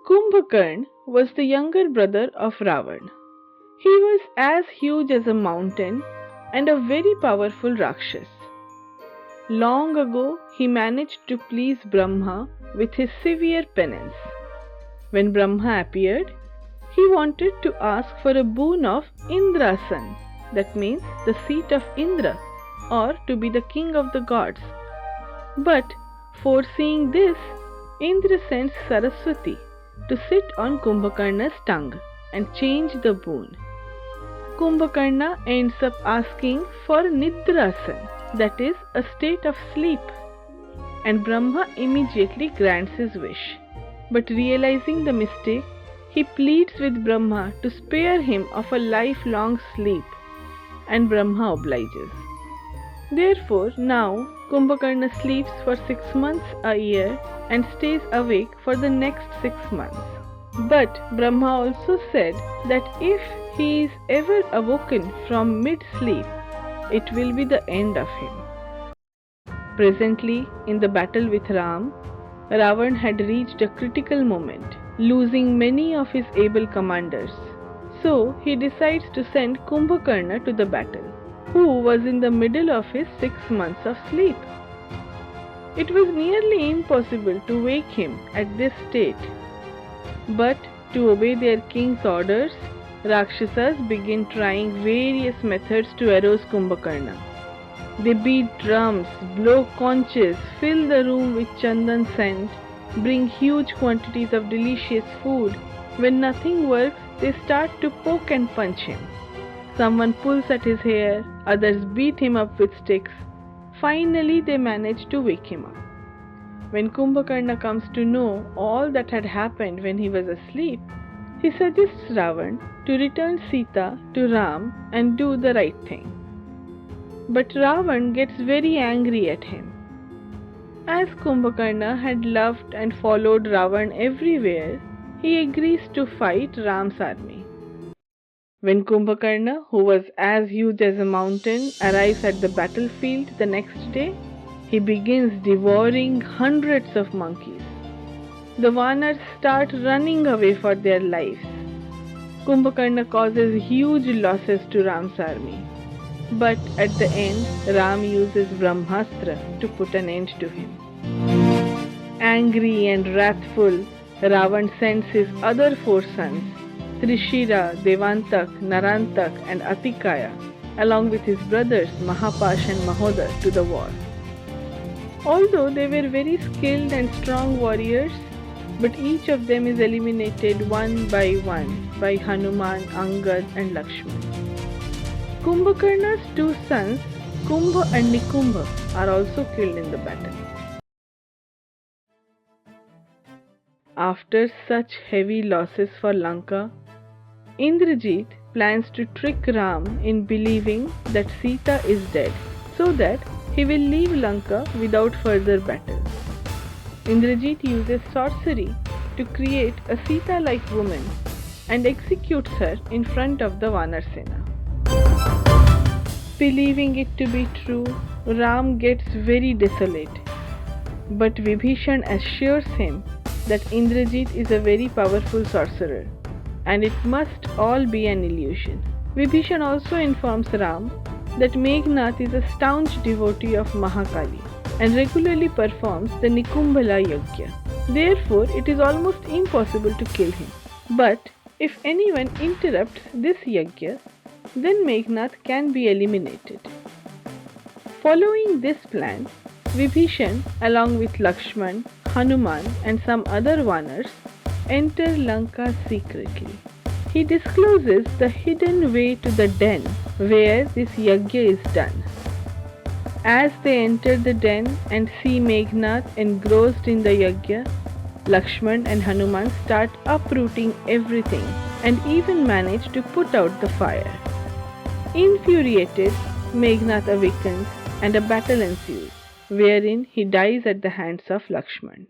Kumbhakarna was the younger brother of Ravan. He was as huge as a mountain and a very powerful Rakshas. Long ago, he managed to please Brahma with his severe penance. When Brahma appeared, he wanted to ask for a boon of Indrasan, that means the seat of Indra, or to be the king of the gods. But foreseeing this, Indra sends Saraswati to sit on Kumbhakarna's tongue and change the boon. Kumbhakarna ends up asking for Nidrasan, that is, a state of sleep, and Brahma immediately grants his wish. But realizing the mistake, he pleads with Brahma to spare him of a lifelong sleep, and Brahma obliges. Therefore, now Kumbhakarna sleeps for 6 months a year and stays awake for the next 6 months. But Brahma also said that if he is ever awoken from mid-sleep, it will be the end of him. Presently, in the battle with Ram, Ravan had reached a critical moment, losing many of his able commanders. So he decides to send Kumbhakarna to the battle, who was in the middle of his 6 months of sleep. It was nearly impossible to wake him at this state. But to obey their king's orders, Rakshasas begin trying various methods to arouse Kumbhakarna. They beat drums, blow conches, fill the room with chandan scent, bring huge quantities of delicious food. When nothing works, they start to poke and punch him. Someone pulls at his hair, others beat him up with sticks. Finally, they manage to wake him up. When Kumbhakarna comes to know all that had happened when he was asleep, he suggests Ravan to return Sita to Ram and do the right thing. But Ravan gets very angry at him. As Kumbhakarna had loved and followed Ravan everywhere, he agrees to fight Ram's army. When Kumbhakarna, who was as huge as a mountain, arrives at the battlefield the next day, he begins devouring hundreds of monkeys. The Vanars start running away for their lives. Kumbhakarna causes huge losses to Ram's army. But at the end, Ram uses Brahmastra to put an end to him. Angry and wrathful, Ravan sends his other 4 sons, Trishira, Devantak, Narantak and Atikaya, along with his brothers Mahapash and Mahodar, to the war. Although they were very skilled and strong warriors, but each of them is eliminated one by one by Hanuman, Angad and Lakshman. Kumbhakarna's 2 sons, Kumbha and Nikumbha, are also killed in the battle. After such heavy losses for Lanka, Infrajeet plans to trick Ram in believing that Sita is dead, so that he will leave Lanka without further battle. Infrajeet uses sorcery to create a Sita-like woman and executes her in front of the Vanarsena. Believing it to be true, Ram gets very desolate. But Vibhishan assures him that Infrajeet is a very powerful sorcerer, and it must all be an illusion. Vibhishan also informs Ram that Meghnath is a staunch devotee of Mahakali and regularly performs the Nikumbhala Yajna. Therefore, it is almost impossible to kill him. But if anyone interrupts this yajna, then Meghnath can be eliminated. Following this plan, Vibhishan, along with Lakshman, Hanuman and some other Vanars, enter Lanka secretly. He discloses the hidden way to the den where this yajna is done. As they enter the den and see Meghnath engrossed in the yajna, Lakshman and Hanuman start uprooting everything and even manage to put out the fire. Infuriated, Meghnath awakens and a battle ensues, wherein he dies at the hands of Lakshman.